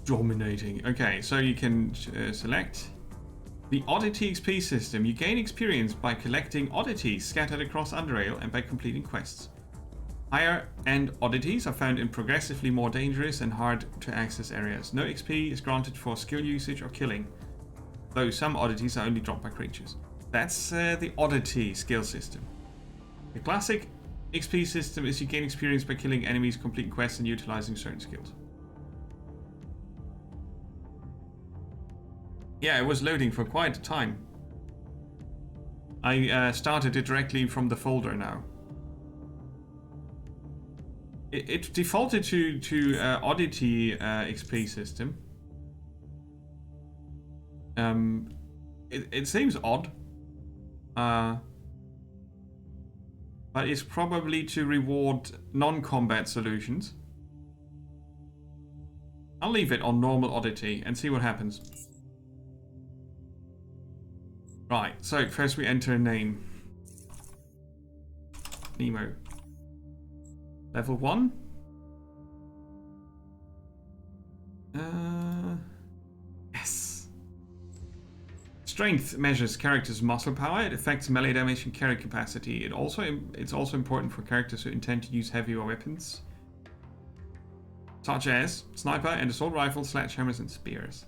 Dominating. Okay, so you can select the Oddity XP system. You gain experience by collecting oddities scattered across Underrail and by completing quests. Higher end oddities are found in progressively more dangerous and hard to access areas. No XP is granted for skill usage or killing, though some oddities are only dropped by creatures. That's the Oddity skill system. The classic XP system is you gain experience by killing enemies, completing quests, and utilizing certain skills. Yeah, it was loading for quite a time. I started it directly from the folder now. It defaulted to Oddity XP system. It seems odd. But it's probably to reward non-combat solutions. I'll leave it on normal Oddity and see what happens. Right, so first we enter a name. Nemo. Level 1. Yes. Strength measures characters' muscle power. It affects melee damage and carry capacity. It's also important for characters who intend to use heavier weapons, such as sniper and assault rifles, sledgehammers, and spears.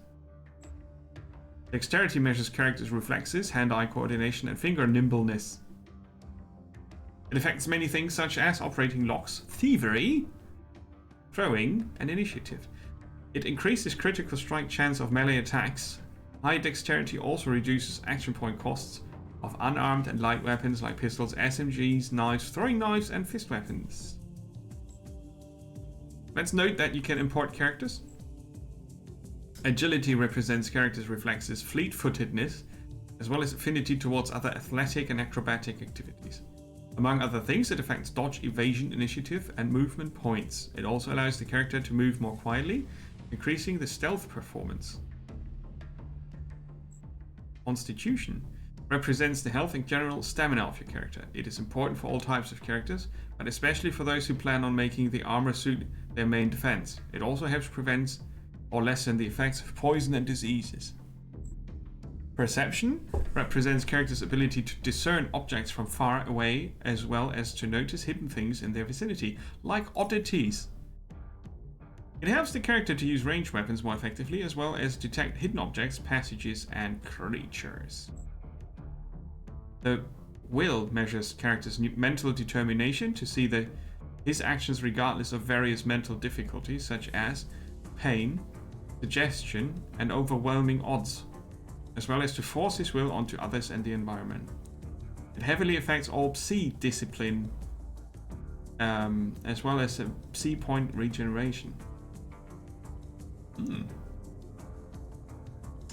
Dexterity measures characters' reflexes, hand-eye coordination, and finger nimbleness. It affects many things such as operating locks, thievery, throwing, and initiative. It increases critical strike chance of melee attacks. High dexterity also reduces action point costs of unarmed and light weapons like pistols, SMGs, knives, throwing knives, and fist weapons. Let's note that you can import characters. Agility represents characters' reflexes, fleet-footedness, as well as affinity towards other athletic and acrobatic activities. Among other things, it affects dodge, evasion, initiative, and movement points. It also allows the character to move more quietly, increasing the stealth performance. Constitution represents the health and general stamina of your character. It is important for all types of characters, but especially for those who plan on making the armor suit their main defense. It also helps prevent or lessen the effects of poison and diseases. Perception represents characters' ability to discern objects from far away, as well as to notice hidden things in their vicinity, like oddities. It helps the character to use ranged weapons more effectively, as well as detect hidden objects, passages, and creatures. The will measures characters' mental determination to see his actions regardless of various mental difficulties, such as pain, suggestion, and overwhelming odds, as well as to force his will onto others and the environment. It heavily affects all psi discipline, as well as a psi point regeneration.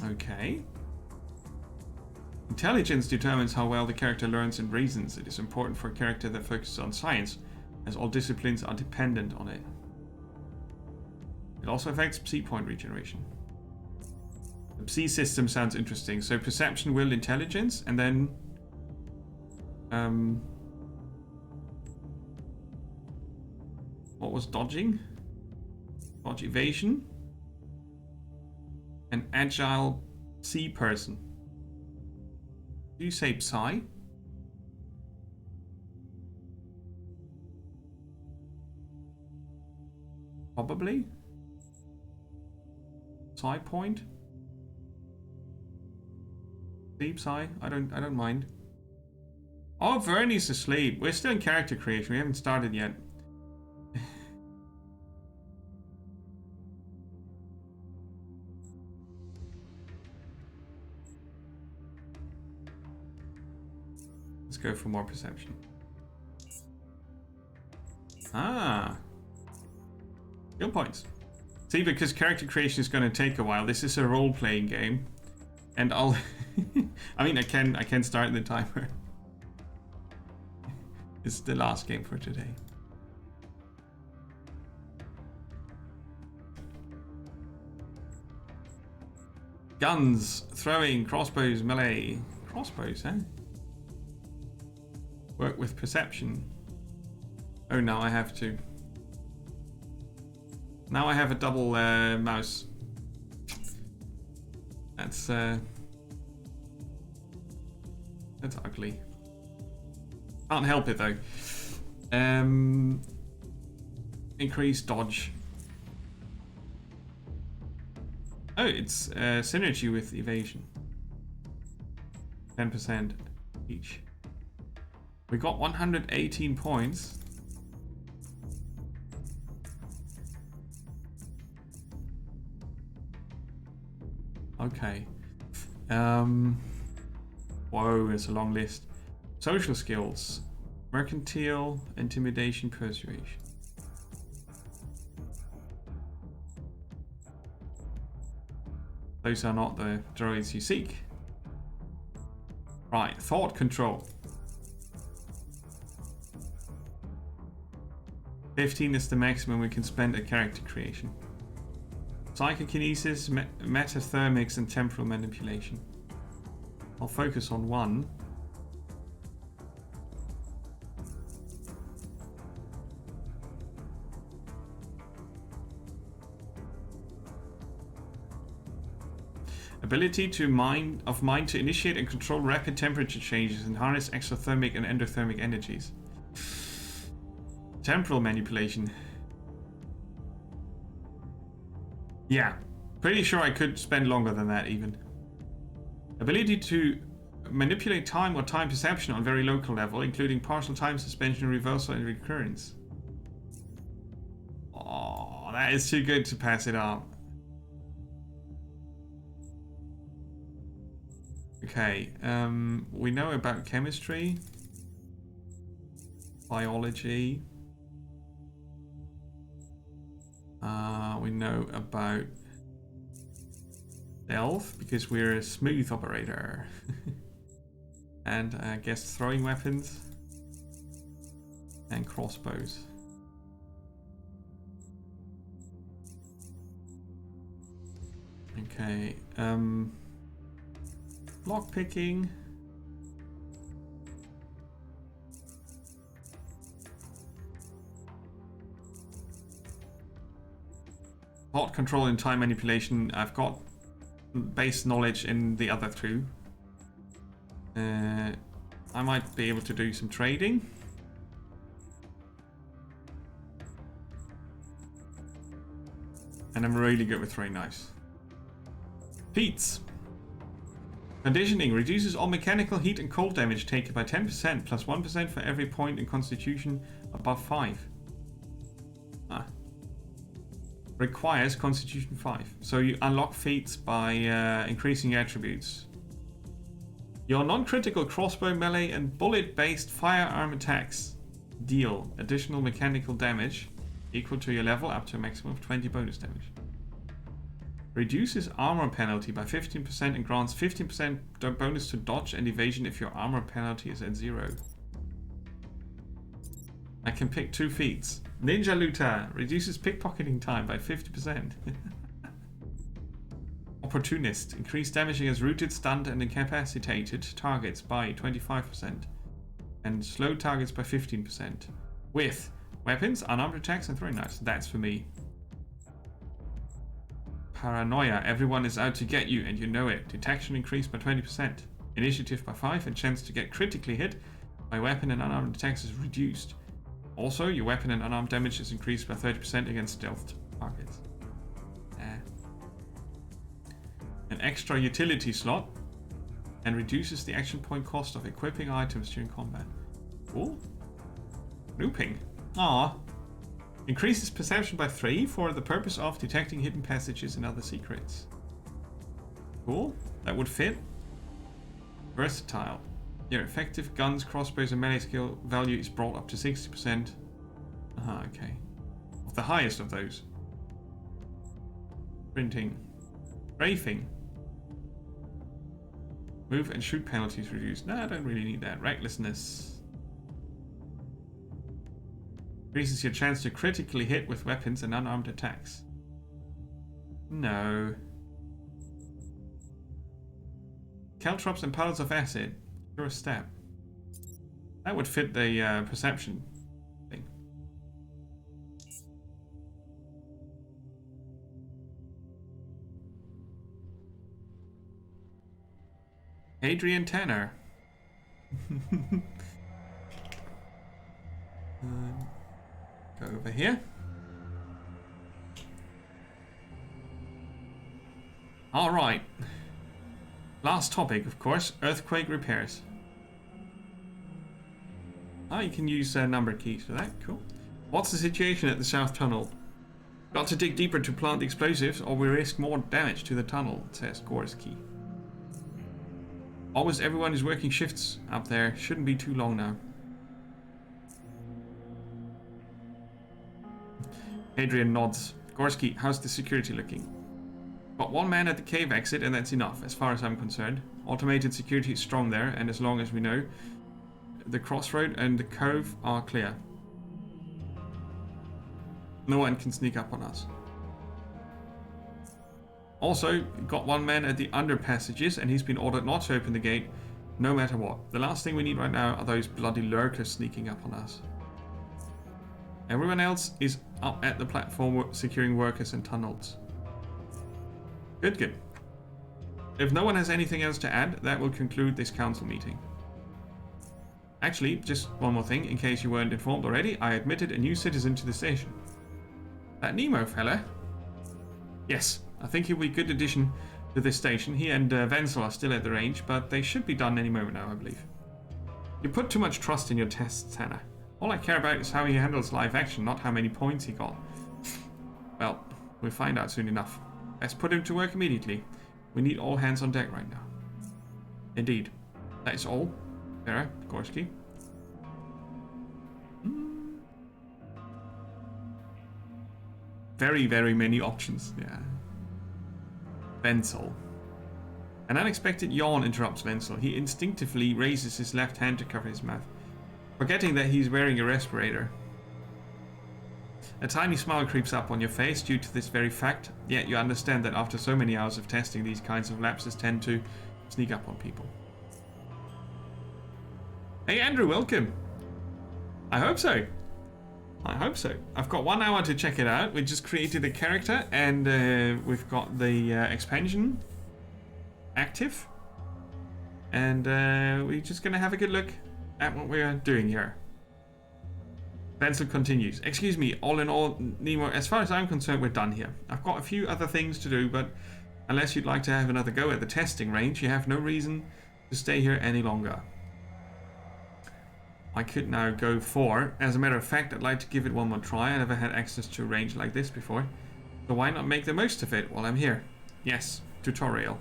Okay. Intelligence determines how well the character learns and reasons. It is important for a character that focuses on science, as all disciplines are dependent on it. It also affects psi point regeneration. The psi system sounds interesting. So perception, will, intelligence, and then what was dodging? Dodge, evasion. An agile psi person. Do you say psi? Probably. Psi point. Sleep psi. I don't mind. Oh, Vernie's asleep. We're still in character creation. We haven't started yet. Let's go for more perception. Ah. Skill points. See, because character creation is going to take a while. This is a role-playing game. And I'll... I mean, I can start the timer. It's the last game for today. Guns, throwing, crossbows, melee. Crossbows, huh? Work with perception. Oh, now I have to. Now I have a double mouse That's ugly. Can't help it though. Increase dodge. Oh, it's synergy with evasion. 10% each. We got 118 points. Okay. Whoa, it's a long list. Social skills. Mercantile, intimidation, persuasion. Those are not the droids you seek. Right, thought control. 15 is the maximum we can spend at character creation. Psychokinesis, metathermics, and temporal manipulation. I'll focus on one. Ability to mind to initiate and control rapid temperature changes and harness exothermic and endothermic energies. Temporal manipulation. Yeah, pretty sure I could spend longer than that even. Ability to manipulate time or time perception on very local level, including partial time suspension, reversal, and recurrence. Oh, that is too good to pass it up. Okay, we know about chemistry, biology. We know about stealth because we're a smooth operator. And I guess throwing weapons and crossbows. Okay, lockpicking. Plot control and time manipulation. I've got base knowledge in the other two. I might be able to do some trading. And I'm really good with throwing knives. Feats. Conditioning reduces all mechanical heat and cold damage taken by 10%, plus 1% for every point in Constitution above 5. Requires Constitution 5. So you unlock feats by increasing your attributes. Your non-critical crossbow, melee, and bullet-based firearm attacks deal additional mechanical damage equal to your level up to a maximum of 20 bonus damage. Reduces armor penalty by 15% and grants 15% bonus to dodge and evasion if your armor penalty is at 0. I can pick 2 feats. Ninja Looter reduces pickpocketing time by 50%. Opportunist increase damage against rooted, stunned, and incapacitated targets by 25%, and slow targets by 15%. With weapons, unarmed attacks, and throwing knives. That's for me. Paranoia. Everyone is out to get you, and you know it. Detection increased by 20%. Initiative by 5, and chance to get critically hit by weapon and unarmed attacks is reduced. Also, your weapon and unarmed damage is increased by 30% against stealth targets. An extra utility slot, and reduces the action point cost of equipping items during combat. Cool. Looping. Ah. Increases perception by 3 for the purpose of detecting hidden passages and other secrets. Cool. That would fit. Versatile. Your effective guns, crossbows, and melee skill value is brought up to 60%. Okay. Of the highest of those. Printing. Strafing. Move and shoot penalties reduced. No, I don't really need that. Recklessness. Increases your chance to critically hit with weapons and unarmed attacks. No. Caltrops and puddles of acid. You're a step. That would fit the perception thing. Adrian Tanner. Go over here. Alright. Last topic, of course, earthquake repairs. Ah, you can use number keys for that. Cool. What's the situation at the South Tunnel? Got to dig deeper to plant the explosives, or we risk more damage to the tunnel, says Gorski. Almost everyone is working shifts up there. Shouldn't be too long now. Adrian nods. Gorski, how's the security looking? Got one man at the cave exit, and that's enough, as far as I'm concerned. Automated security is strong there, and as long as we know, the crossroad and the cove are clear. No one can sneak up on us. Also, got one man at the under passages, and he's been ordered not to open the gate, no matter what. The last thing we need right now are those bloody lurkers sneaking up on us. Everyone else is up at the platform securing workers and tunnels. Good, good. If no one has anything else to add, that will conclude this council meeting. Actually, just one more thing, in case you weren't informed already, I admitted a new citizen to the station. That Nemo fella? Yes, I think he'll be a good addition to this station. He and Wenzel are still at the range, but they should be done any moment now, I believe. You put too much trust in your tests, Hannah. All I care about is how he handles live action, not how many points he got. Well, we'll find out soon enough. Let's put him to work immediately. We need all hands on deck right now. Indeed. That is all. Vera, Gorski. Very, very many options. Yeah. Wenzel. An unexpected yawn interrupts Wenzel. He instinctively raises his left hand to cover his mouth, forgetting that he's wearing a respirator. A tiny smile creeps up on your face due to this very fact, yet you understand that after so many hours of testing, these kinds of lapses tend to sneak up on people. Hey Andrew, welcome! I hope so. I hope so. I've got 1 hour to check it out. We just created a character and we've got the expansion active. And we're just going to have a good look at what we're doing here. Wenzel continues. Excuse me, all in all, Nemo, as far as I'm concerned, we're done here. I've got a few other things to do, but unless you'd like to have another go at the testing range, you have no reason to stay here any longer. I could now go 4. As a matter of fact, I'd like to give it one more try. I never had access to a range like this before. So why not make the most of it while I'm here? Yes, tutorial.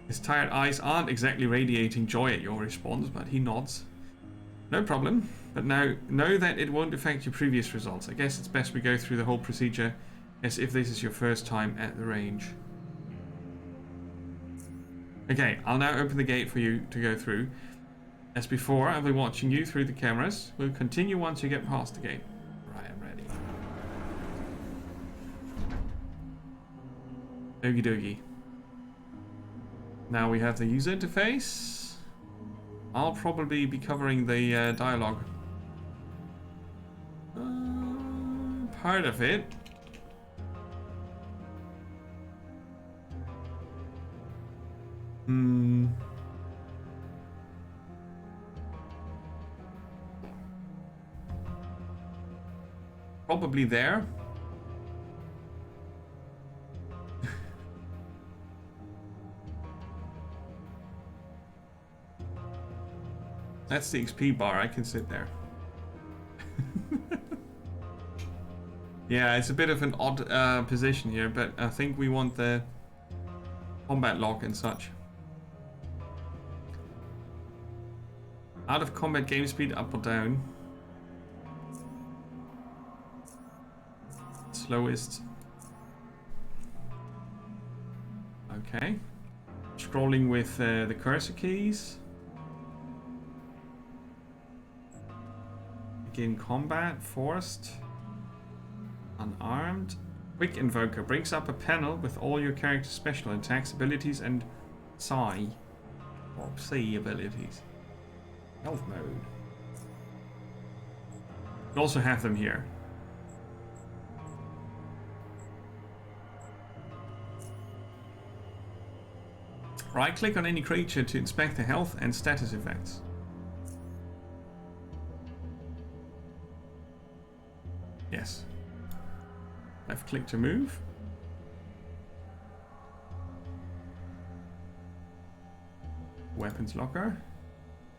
His tired eyes aren't exactly radiating joy at your response, but he nods. No problem, but now know that it won't affect your previous results. I guess it's best we go through the whole procedure as if this is your first time at the range. Okay, I'll now open the gate for you to go through. As before, I'll be watching you through the cameras. We'll continue once you get past the gate. Right, I'm ready. Okie dokie. Now we have the user interface. I'll probably be covering the dialogue. Part of it. Probably there. That's the XP bar. I can sit there. Yeah, it's a bit of an odd position here, but I think we want the combat log and such. Out of combat game speed, up or down? Slowest. Okay. Scrolling with the cursor keys. Begin combat, forced, unarmed. Quick Invoker brings up a panel with all your character's special attacks, abilities, and psi or psi abilities. Health mode. You also have them here. Right-click on any creature to inspect the health and status effects. Yes. Left-click to move. Weapons locker.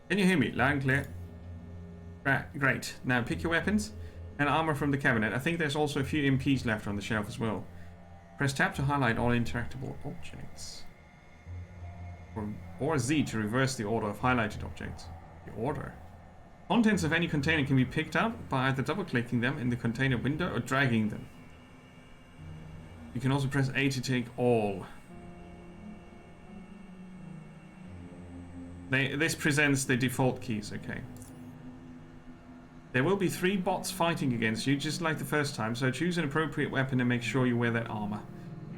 Can you hear me? Loud and clear. Great. Now pick your weapons and armor from the cabinet. I think there's also a few MPs left on the shelf as well. Press tab to highlight all interactable objects. Or Z to reverse the order of highlighted objects. The order. Contents of any container can be picked up by either double-clicking them in the container window or dragging them. You can also press A to take all. This presents the default keys, okay. There will be 3 bots fighting against you, just like the first time, so choose an appropriate weapon and make sure you wear that armor.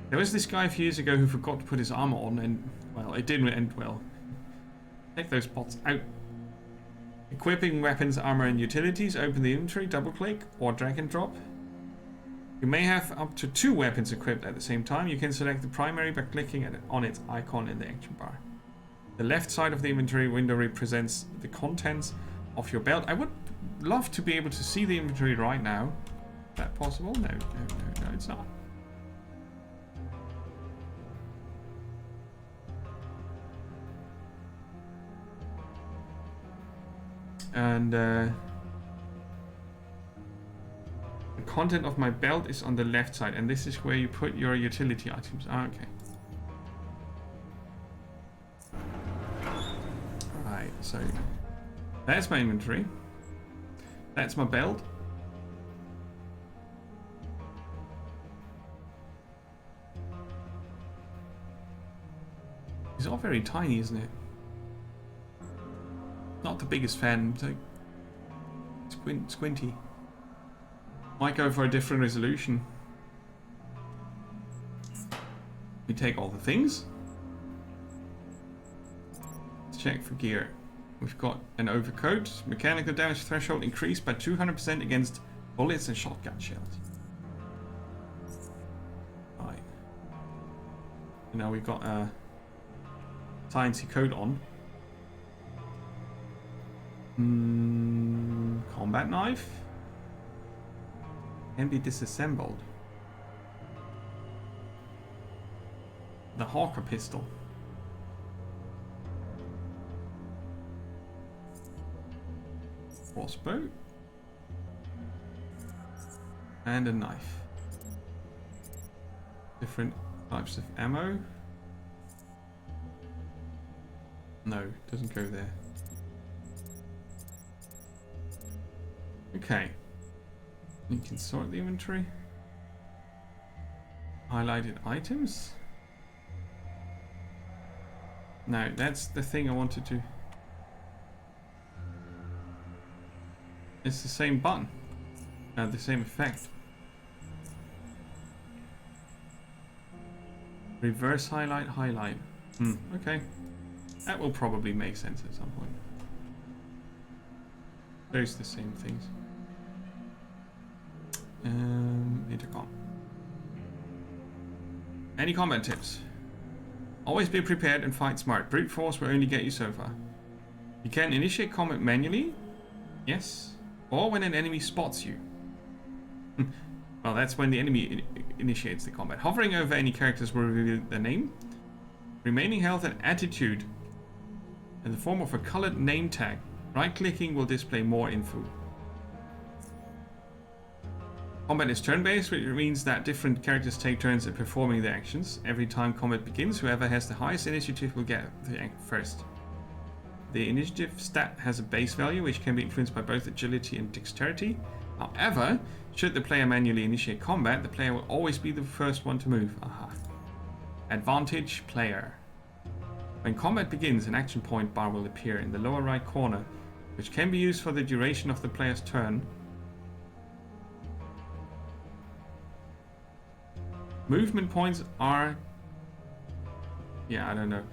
There was this guy a few years ago who forgot to put his armor on, and, well, it didn't end well. Take those bots out. Equipping weapons, armor, and utilities. Open the inventory, double-click, or drag and drop. You may have up to 2 weapons equipped at the same time. You can select the primary by clicking on its icon in the action bar. The left side of the inventory window represents the contents of your belt. I would love to be able to see the inventory right now. Is that possible? No, it's not. And the content of my belt is on the left side, and this is where you put your utility items. Ah, okay. Alright, so that's my inventory. That's my belt. It's all very tiny, isn't it? Not the biggest fan, so squinty. Might go for a different resolution. We take all the things. Let's check for gear. We've got an overcoat. Mechanical damage threshold increased by 200% against bullets and shotgun shells. Right. And now we've got a sciencey coat on. Combat knife can be disassembled. The Hawker pistol. Crossbow. And a knife. Different types of ammo. No, doesn't go there. Okay. You can sort the inventory. Highlighted items. No, that's the thing I wanted to. It's the same button. The same effect. Reverse highlight, highlight. Okay. That will probably make sense at some point. There's the same things. Intercom. Any combat tips? Always be prepared and fight smart. Brute force will only get you so far. You can initiate combat manually. Yes. Or when an enemy spots you. Well, that's when the enemy initiates the combat. Hovering over any characters will reveal their name, remaining health, and attitude in the form of a colored name tag. Right-clicking will display more info. Combat is turn-based, which means that different characters take turns at performing their actions. Every time combat begins, whoever has the highest initiative will get the act first. The initiative stat has a base value, which can be influenced by both agility and dexterity. However, should the player manually initiate combat, the player will always be the first one to move. Aha. Advantage player. When combat begins, an action point bar will appear in the lower right corner, which can be used for the duration of the player's turn. Movement points are... yeah, I don't know.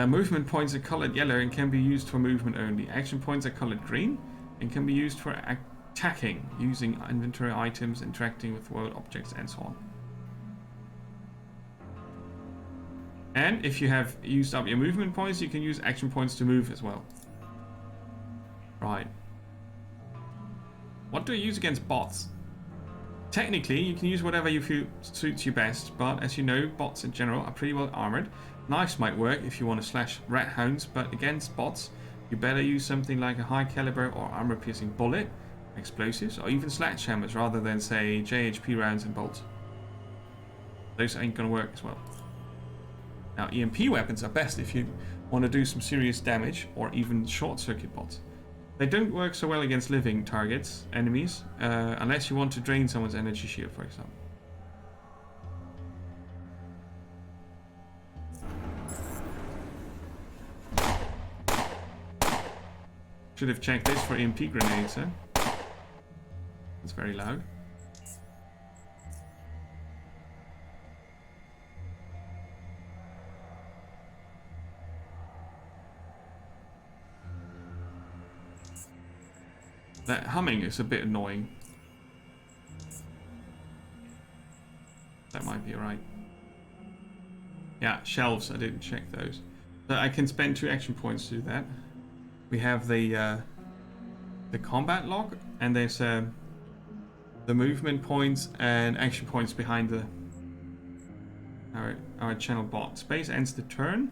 Movement points are colored yellow and can be used for movement only. Action points are colored green and can be used for attacking, using inventory items, interacting with world objects, and so on. And if you have used up your movement points, you can use action points to move as well. Right. What do I use against bots? Technically, you can use whatever you feel suits you best, but as you know, bots in general are pretty well armored. Knives might work if you want to slash rat hounds, but against bots, you better use something like a high caliber or armor-piercing bullet, explosives, or even sledgehammers rather than, say, JHP rounds and bolts. Those ain't gonna work as well. Now, EMP weapons are best if you want to do some serious damage, or even short-circuit bots. They don't work so well against living targets, enemies, unless you want to drain someone's energy shield, for example. Should have checked this for EMP grenades, huh? It's very loud. That humming is a bit annoying. That might be right. Yeah, shelves, I didn't check those. So I can spend 2 action points to do that. We have the combat log, and there's the movement points and action points behind the our channel bot. Space ends the turn,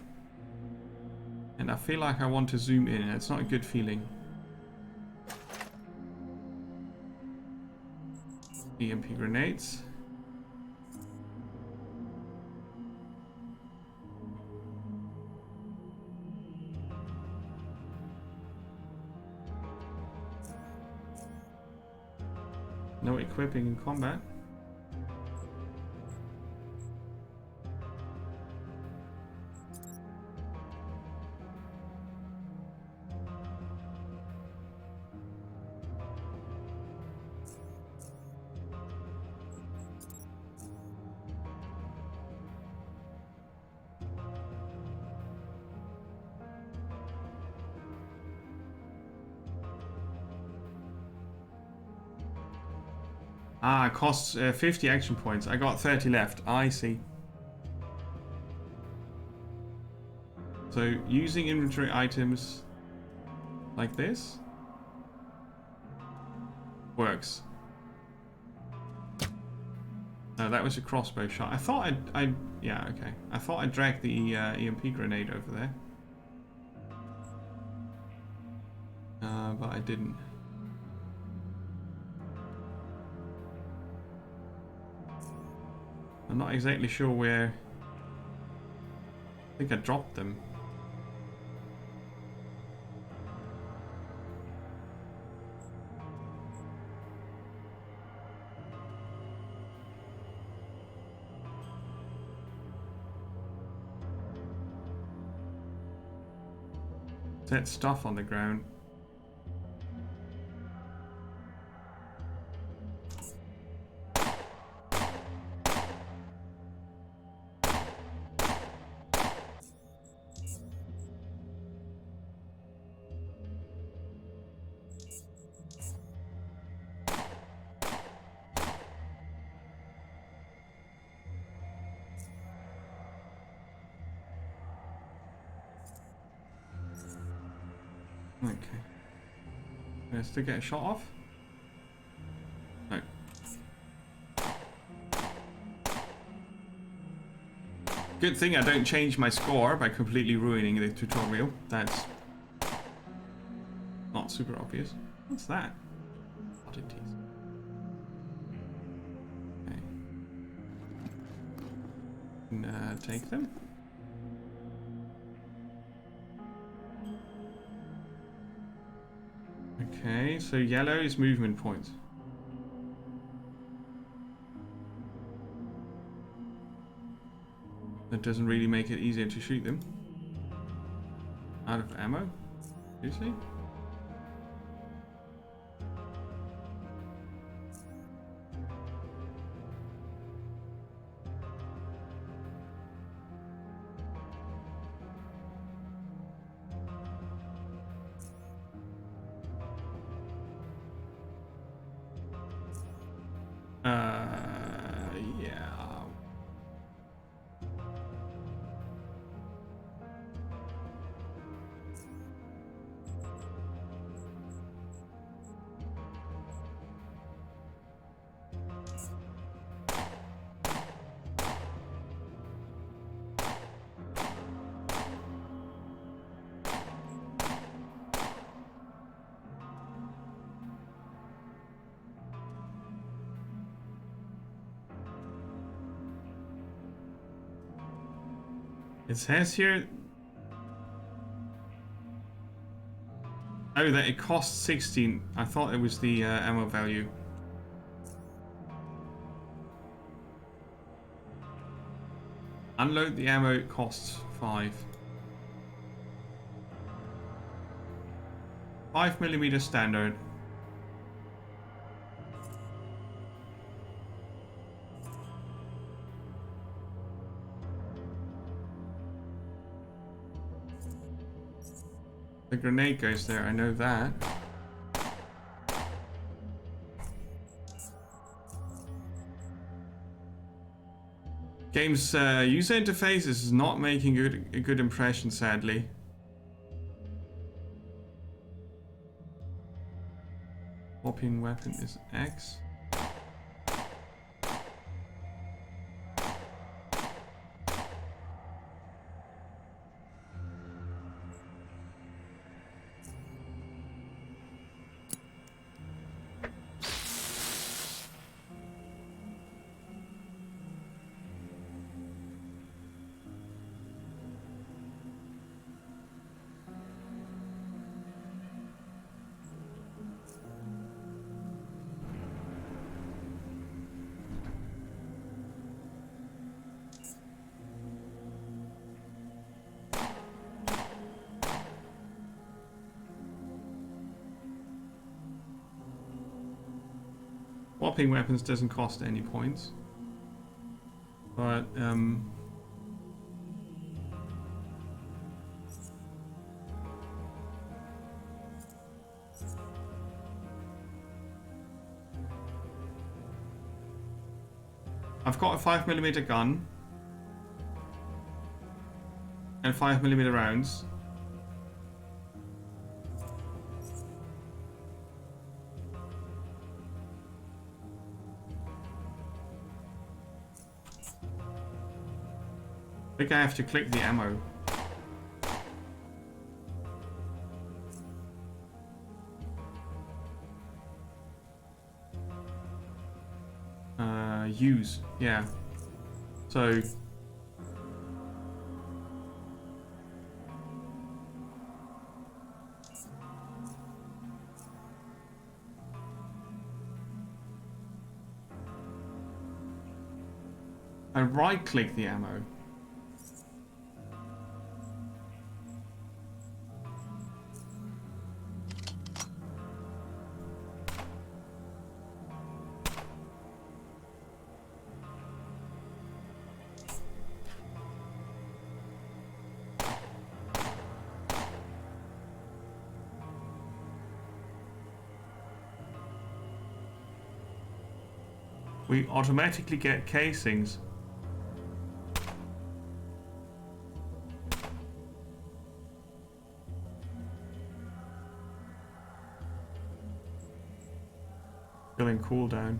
and I feel like I want to zoom in. It's not a good feeling. EMP grenades. No equipping in combat. Ah, it costs 50 action points. I got 30 left. I see. So using inventory items like this works. No, that was a crossbow shot. I thought yeah, okay. I thought I dragged the EMP grenade over there. But I didn't. I'm not exactly sure where. I think I dropped them. That stuff on the ground. Okay. Let's still get a shot off. No. Good thing I don't change my score by completely ruining the tutorial. That's not super obvious. What's that? Oddities. Okay. And, take them. Okay, so yellow is movement points. That doesn't really make it easier to shoot them. Out of ammo? Seriously? Yeah. It says here... Oh, that it costs 16. I thought it was the ammo value. Unload the ammo, it costs 5. 5mm standard. The grenade goes there, I know that. Game's user interface is not making a good impression, sadly. Swapping weapon is X. Swapping weapons doesn't cost any points. But, I've got a 5mm gun. And 5mm rounds. I think I have to click the ammo. Use, yeah. So I right click the ammo. We automatically get casings. Killing cooldown.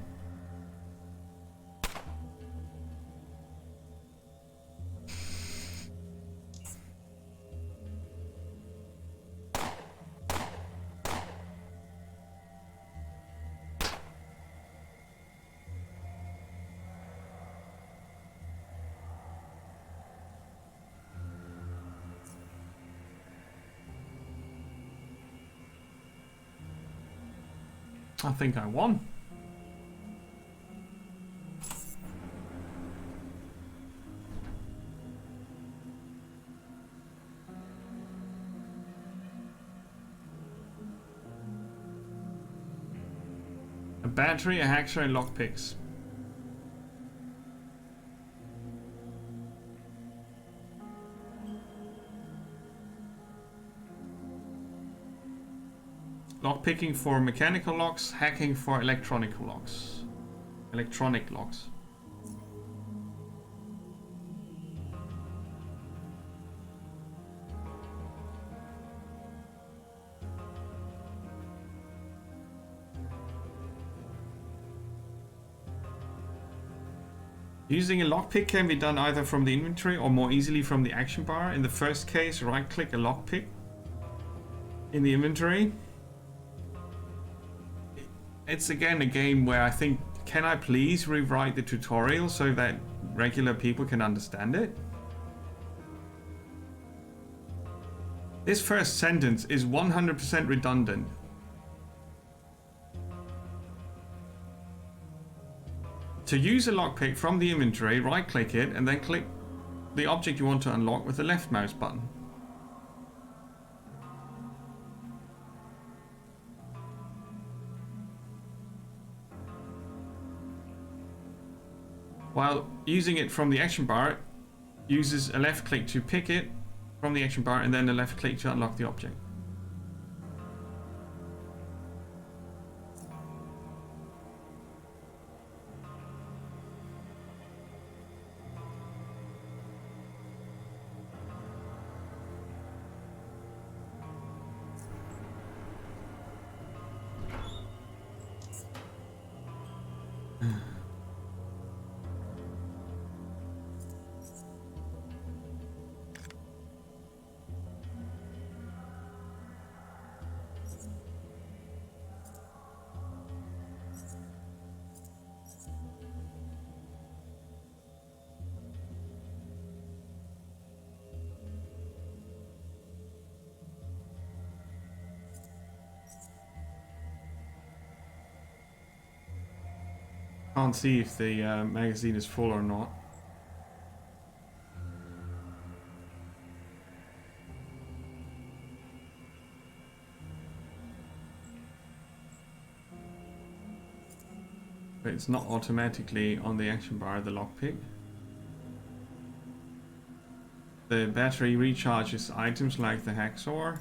I think I won. A battery, a hacker, and lockpicks. Lockpicking for mechanical locks, hacking for electronic locks. Electronic locks. Using a lockpick can be done either from the inventory or more easily from the action bar. In the first case, right-click a lockpick in the inventory. It's again a game where I think, can I please rewrite the tutorial so that regular people can understand it? This first sentence is 100% redundant. To use a lockpick from the inventory, right-click it and then click the object you want to unlock with the left mouse button. While using it from the action bar, uses a left click to pick it from the action bar and then a left click to unlock the object. Can't see if the magazine is full or not. But it's not automatically on the action bar, the lockpick. The battery recharges items like the hacksaw.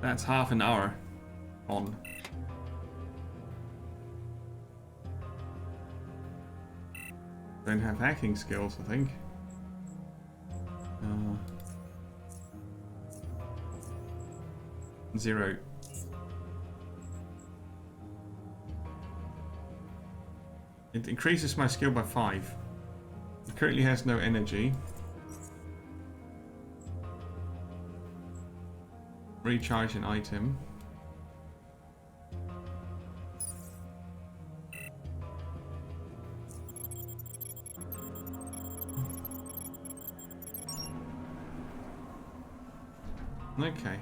That's half an hour on. Don't have hacking skills, I think. Zero. It increases my skill by 5. It currently has no energy. Recharge an item. Okay.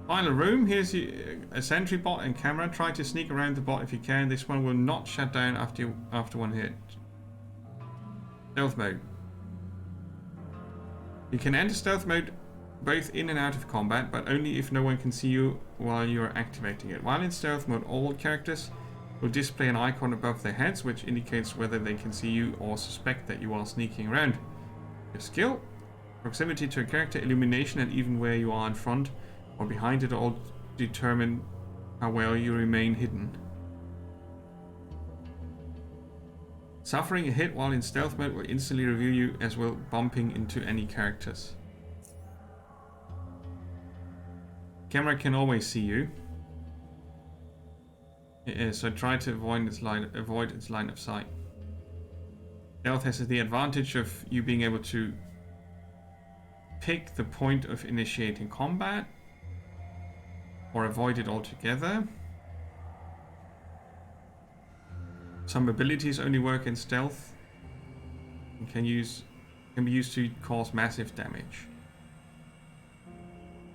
Final room. Here's a sentry bot and camera. Try to sneak around the bot if you can. This one will not shut down after one hit. Stealth mode. You can enter stealth mode both in and out of combat, but only if no one can see you while you are activating it. While in stealth mode, all characters will display an icon above their heads, which indicates whether they can see you or suspect that you are sneaking around. Your skill, proximity to a character, illumination, and even where you are in front or behind it all determine how well you remain hidden. Suffering a hit while in stealth mode will instantly reveal you, as well bumping into any characters. Camera can always see you. So try to avoid its line of sight. Stealth has the advantage of you being able to pick the point of initiating combat or avoid it altogether. Some abilities only work in stealth and can be used to cause massive damage.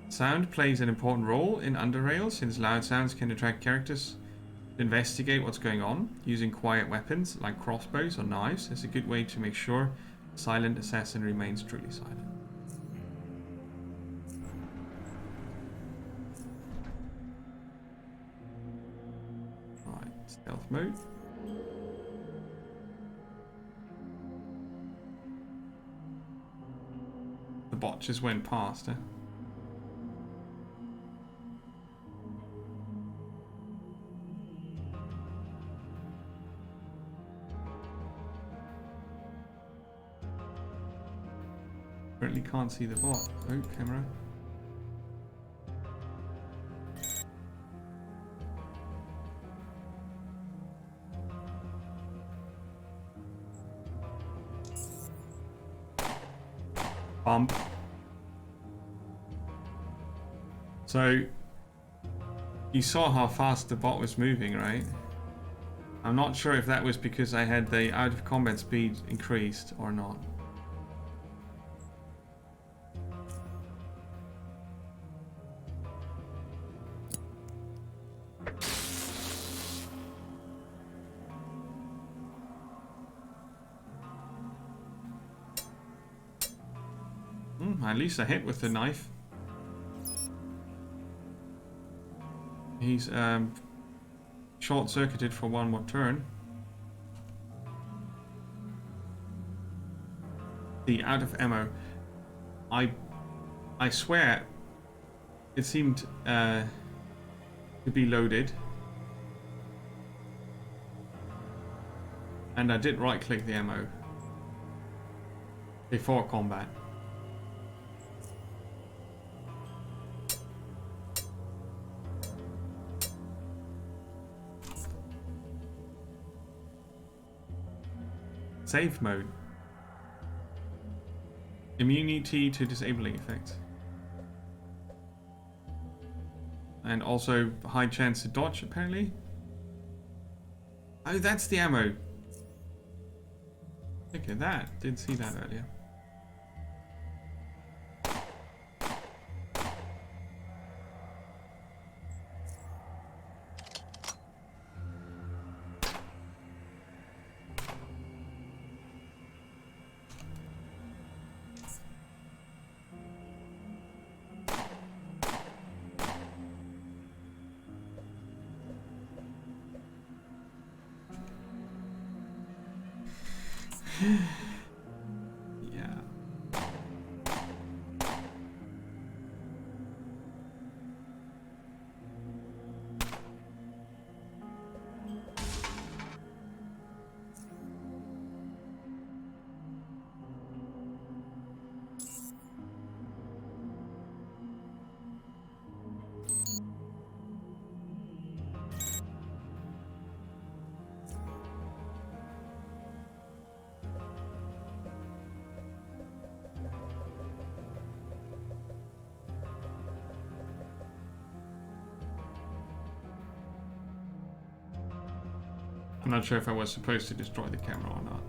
Sound plays an important role in Underrail, since loud sounds can attract characters to investigate what's going on. Using quiet weapons like crossbows or knives is a good way to make sure the silent assassin remains truly silent. Right, stealth mode. The bot just went past, eh? Currently can't see the bot. Oh, camera. Bump. So you saw how fast the bot was moving, right? I'm not sure if that was because I had the out of combat speed increased or not. At least I hit with the knife. He's short-circuited for one more turn. The out of ammo. I swear it seemed to be loaded. And I did right-click the ammo before combat. Save mode. Immunity to disabling effects. And also high chance to dodge, apparently. Oh, that's the ammo. Look at that. Didn't see that earlier. Yeah. I'm not sure if I was supposed to destroy the camera or not.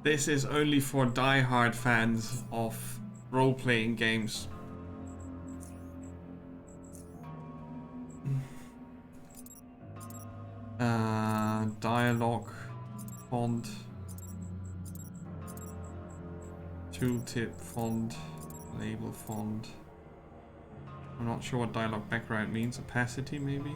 This is only for die-hard fans of role-playing games. Dialogue font, tooltip font, label font. I'm not sure what dialogue background means. Opacity, maybe?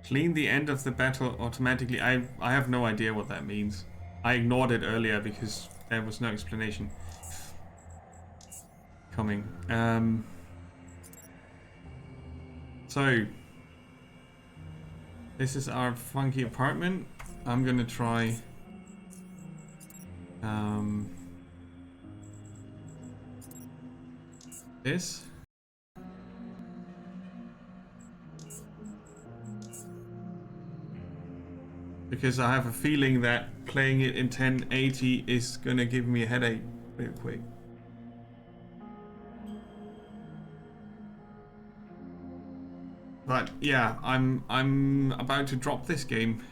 Clean the end of the battle automatically. I have no idea what that means. I ignored it earlier because there was no explanation coming. So this is our funky apartment. I'm gonna try this. The because I have a feeling that playing it in 1080 is gonna give me a headache real quick. But yeah, I'm about to drop this game.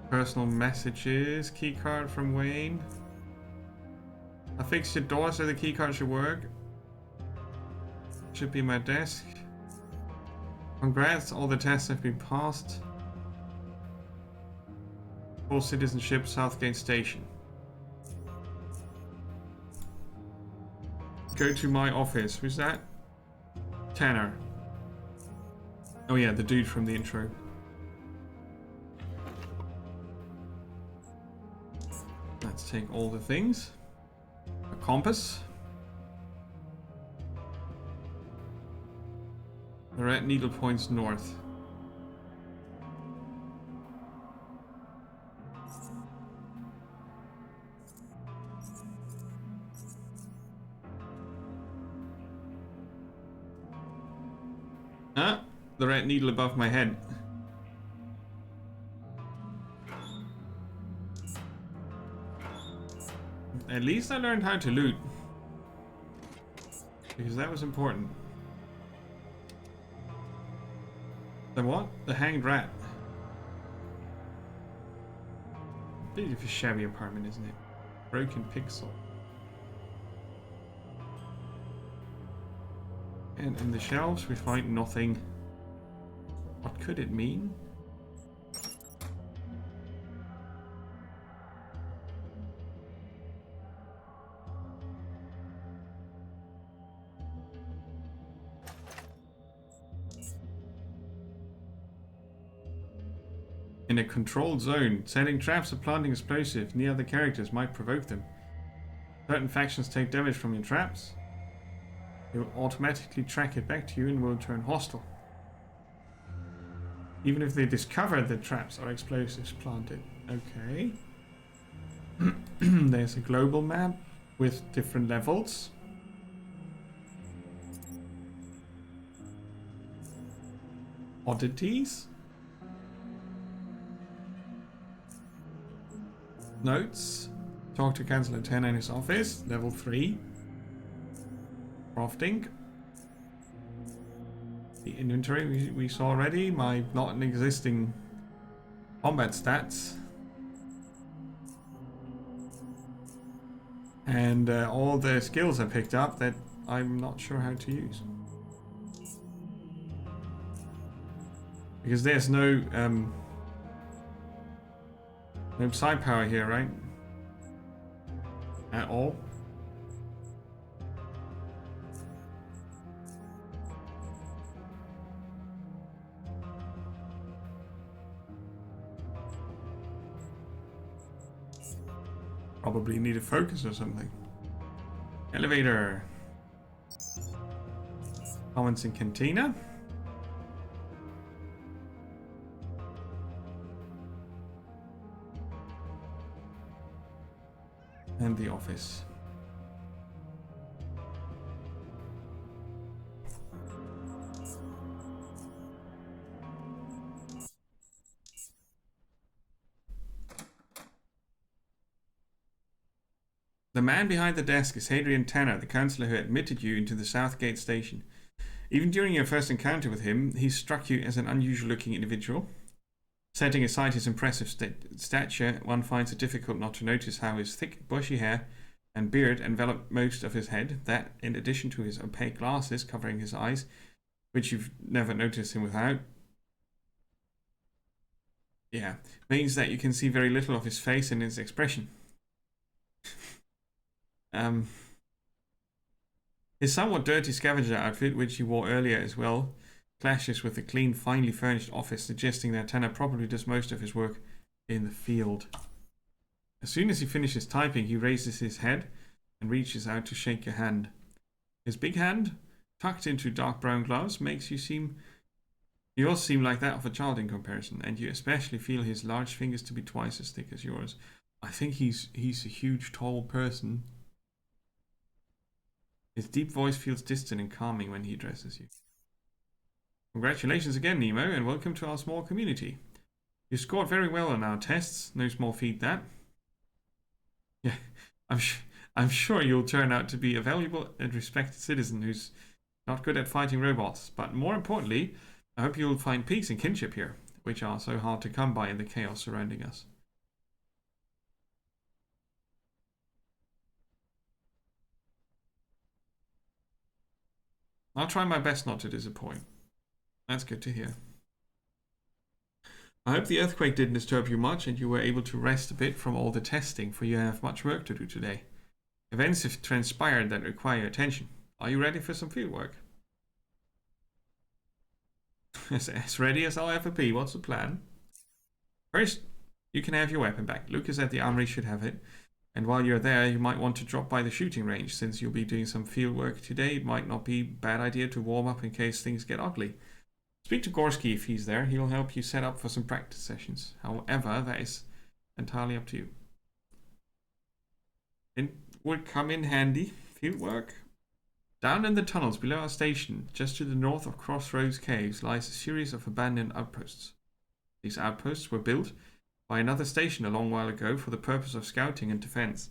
Personal messages, keycard from Wayne. I fixed your door so the keycard should work. Should be my desk. Congrats, all the tests have been passed. Full citizenship, Southgate Station. Go to my office. Who's that? Tanner. Oh yeah, the dude from the intro. Let's take all the things. A compass. The red needle points north. Ah, the red needle above my head. At least I learned how to loot. Because that was important. The what? The hanged rat. Bit of a shabby apartment, isn't it? Broken pixel. And in the shelves we find nothing. What could it mean? In a controlled zone, setting traps or planting explosives near other characters might provoke them. Certain factions take damage from your traps. They will automatically track it back to you and will turn hostile. Even if they discover the traps or explosives planted. Okay. There's a global map with different levels. Oddities. Notes. Talk to Councillor 10 in his office. Level 3. Crafting. The inventory we saw already. My not existing combat stats. And all the skills I picked up that I'm not sure how to use. Because there's no side power here, right? At all. Probably need a focus or something. Elevator. Comments in Cantina. And the office. The man behind the desk is Hadrian Tanner, the councillor who admitted you into the Southgate station. Even during your first encounter with him, he struck you as an unusual-looking individual. Setting aside his impressive stature, one finds it difficult not to notice how his thick, bushy hair and beard envelop most of his head. That, in addition to his opaque glasses covering his eyes, which you've never noticed him without, means that you can see very little of his face and his expression. His somewhat dirty scavenger outfit, which he wore earlier as well, clashes with the clean, finely furnished office, suggesting that Tanner probably does most of his work in the field. As soon as he finishes typing, he raises his head and reaches out to shake your hand. His big hand, tucked into dark brown gloves, makes yours seem like that of a child in comparison, and you especially feel his large fingers to be twice as thick as yours. I think he's a huge, tall person. His deep voice feels distant and calming when he addresses you. Congratulations again, Nemo, and welcome to our small community. You scored very well on our tests. No small feat, that. Yeah, I'm sure you'll turn out to be a valuable and respected citizen who's not good at fighting robots. But more importantly, I hope you'll find peace and kinship here, which are so hard to come by in the chaos surrounding us. I'll try my best not to disappoint. That's good to hear. I hope the earthquake didn't disturb you much and you were able to rest a bit from all the testing, for you have much work to do today. Events have transpired that require attention. Are you ready for some fieldwork? As ready as I'll ever be. What's the plan? First, you can have your weapon back. Lucas at the armory should have it. And while you're there, you might want to drop by the shooting range. Since you'll be doing some field work today, it might not be a bad idea to warm up in case things get ugly. Speak to Gorski if he's there. He'll help you set up for some practice sessions. However, that is entirely up to you. It would come in handy. Field work. Down in the tunnels below our station, just to the north of Crossroads Caves, lies a series of abandoned outposts. These outposts were built by another station a long while ago for the purpose of scouting and defense.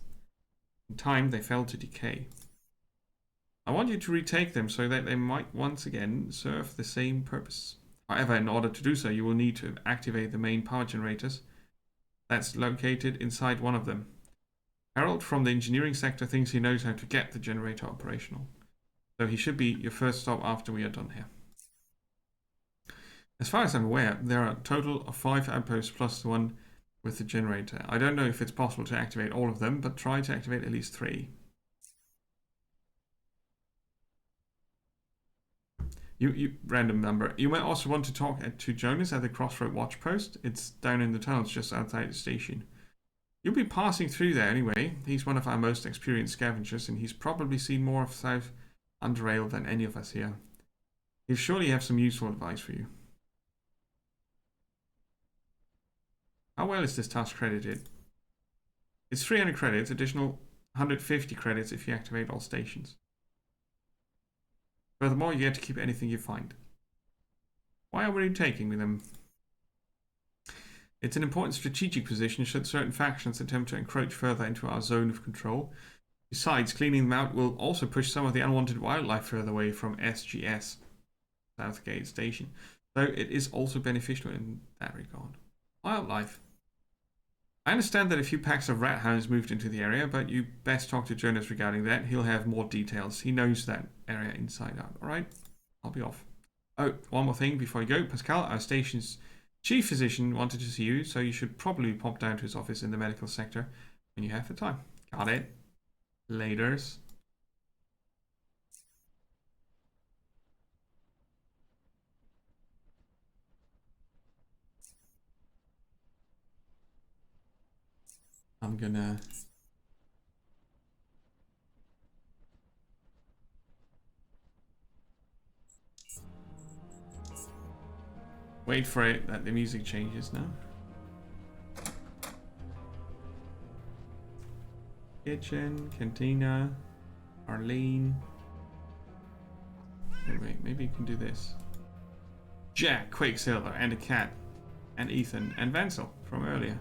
In time, they fell to decay. I want you to retake them so that they might once again serve the same purpose. However, in order to do so, you will need to activate the main power generators that's located inside one of them. Harold from the engineering sector thinks he knows how to get the generator operational, so he should be your first stop after we are done here. As far as I'm aware, there are a total of 5 outposts plus the one with the generator. I don't know if it's possible to activate all of them, but try to activate at least 3. You random number. You might also want to talk to Jonas at the Crossroad Watch Post. It's down in the tunnels just outside the station. You'll be passing through there anyway. He's one of our most experienced scavengers, and he's probably seen more of South Underrail than any of us here. He'll surely have some useful advice for you. How well is this task credited? It's 300 credits, additional 150 credits if you activate all stations. Furthermore, you get to keep anything you find. Why are we taking them? It's an important strategic position should certain factions attempt to encroach further into our zone of control. Besides, cleaning them out will also push some of the unwanted wildlife further away from SGS, Southgate Station. So it is also beneficial in that regard. Wildlife. I understand that a few packs of rat hounds moved into the area, but you best talk to Jonas regarding that. He'll have more details. He knows that area inside out. Alright, I'll be off. Oh, one more thing before you go. Pascal, our station's chief physician, wanted to see you, so you should probably pop down to his office in the medical sector when you have the time. Got it. Laters. I'm gonna wait for it that the music changes now. Kitchen, cantina, Arlene. Wait, maybe you can do this. Jack, Quicksilver, and a cat, and Ethan, and Vansel from earlier.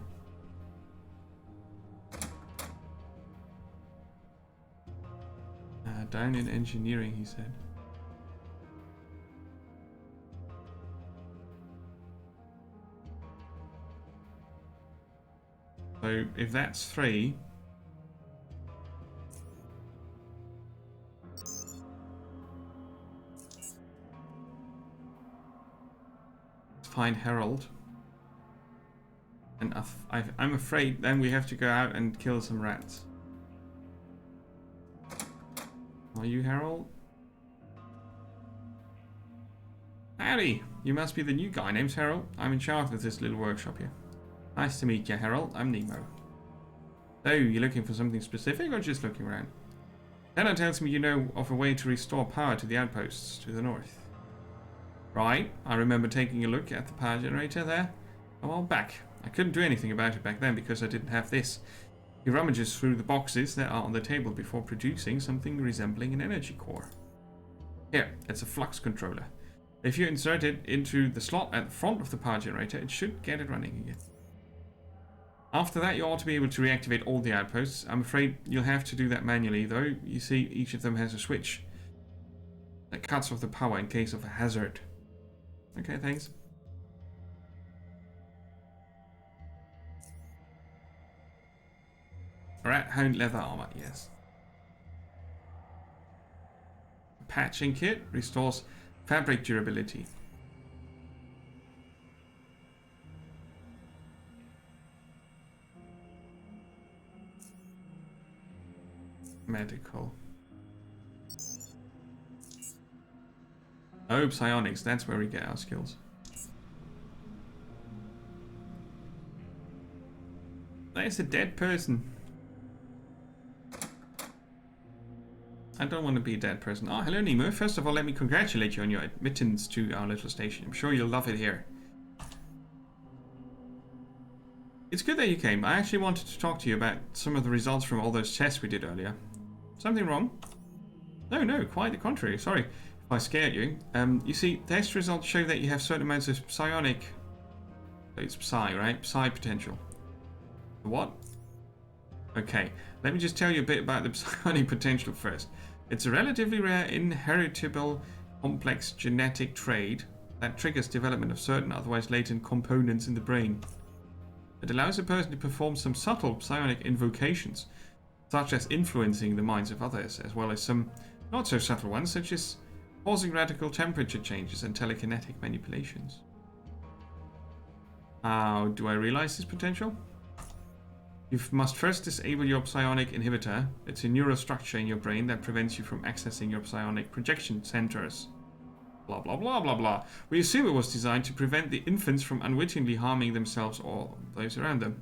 Down in engineering, he said. So if that's 3, let's find Harold. And I'm afraid then we have to go out and kill some rats. Are you Harold? Howdy! You must be the new guy. Name's Harold. I'm in charge of this little workshop here. Nice to meet you, Harold. I'm Nemo. So, you looking for something specific or just looking around? Tanner tells me you know of a way to restore power to the outposts to the north. Right, I remember taking a look at the power generator there a while back. I couldn't do anything about it back then because I didn't have this. He rummages through the boxes that are on the table before producing something resembling an energy core. Here, it's a flux controller. If you insert it into the slot at the front of the power generator, it should get it running again. After that, you ought to be able to reactivate all the outposts. I'm afraid you'll have to do that manually, though. You see, each of them has a switch that cuts off the power in case of a hazard. Okay, thanks. Rat Hound leather armor, yes. Patching kit restores fabric durability. Medical. Oh, psionics, that's where we get our skills. There's a dead person. I don't want to be a dead person. Oh, hello Nemo. First of all, let me congratulate you on your admittance to our little station. I'm sure you'll love it here. It's good that you came. I actually wanted to talk to you about some of the results from all those tests we did earlier. Something wrong? No, quite the contrary. Sorry if I scared you. You see, test results show that you have certain amounts of psionic... It's psi, right? Psi potential. What? Okay, let me just tell you a bit about the psionic potential first. It's a relatively rare, inheritable, complex genetic trait that triggers development of certain otherwise latent components in the brain. It allows a person to perform some subtle psionic invocations, such as influencing the minds of others, as well as some not so subtle ones, such as causing radical temperature changes and telekinetic manipulations. How do I realize this potential? You must first disable your psionic inhibitor. It's a neurostructure in your brain that prevents you from accessing your psionic projection centers. Blah, blah, blah, blah, blah. We assume it was designed to prevent the infants from unwittingly harming themselves or those around them.